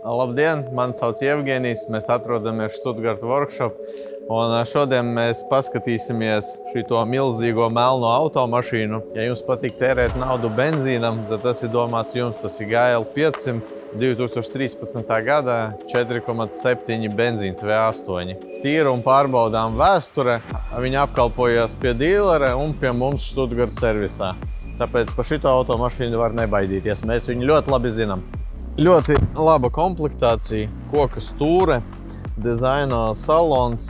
Labdien, mani sauc Jevgenijs, mēs atrodamies Stuttgart Workshop. Un šodien mēs paskatīsimies šito milzīgo melno automašīnu. Ja jums patīk tērēt naudu benzīnam, tad tas ir domāts jums. Tas ir GL 500 2013. gadā 4,7 benzīns V8. Tīra un pārbaudām vēsture. Viņi apkalpojas pie dīlera un pie mums Stuttgart servisā. Tāpēc par šito automašīnu var nebaidīties. Mēs viņu ļoti labi zinām. Ļoti laba komplektācija, koka stūre, dizaina salons,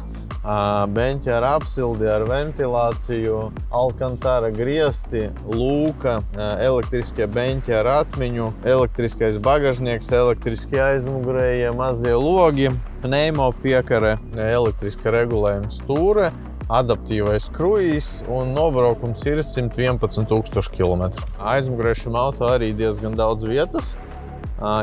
beņķi ar apsildi, ar ventilāciju, alkantara griesti, lūka, elektriskie beņķi ar atmiņu, elektriskais bagažnieks, elektriskie aizmugurējie mazie logi, pneimo piekare, elektriska regulējuma stūre, adaptīvais kruīzs un nobraukums ir 111,000 km. Aizmugurē šim auto arī diezgan daudz vietas.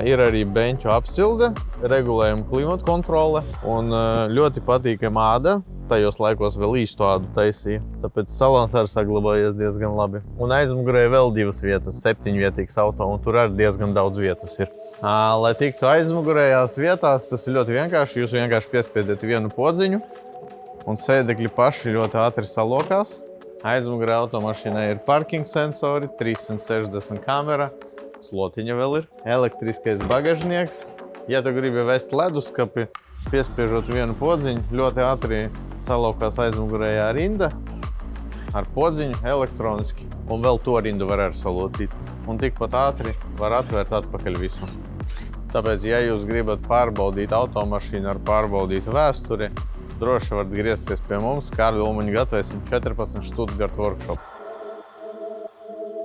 Ir arī beņķu apsilde, regulējuma klimata kontrole un ļoti patīkama āda. Tajos laikos vēl īstu ādu taisīja, tāpēc salons arī saglabājies diezgan labi. Un aizmugurē vēl 2 vietas, 7-vietīgs auto, un tur arī diezgan daudz vietas ir. Lai tiktu aizmugurējās vietās, tas ir ļoti vienkārši. Jūs vienkārši piespiediet vienu podziņu, un sēdekļi paši ļoti ātri salokās. Aizmugurē automašīnai ir parking sensori, 360 kamera. Slotiņa vēl ir, elektriskais bagažnieks. Ja tu gribi vest leduskapi, piespiežot vienu podziņu, ļoti ātri salaukās aizmugurējā rinda ar podziņu elektroniski. Un vēl to rindu var arī salocīt. Un tikpat ātri var atvērt atpakaļ visu. Tāpēc, ja jūs gribat pārbaudīt automašīnu ar pārbaudītu vēsturi, droši varat griezties pie mums Kārļa Ulmaņa gatavē 114 Stuttgart Workshop.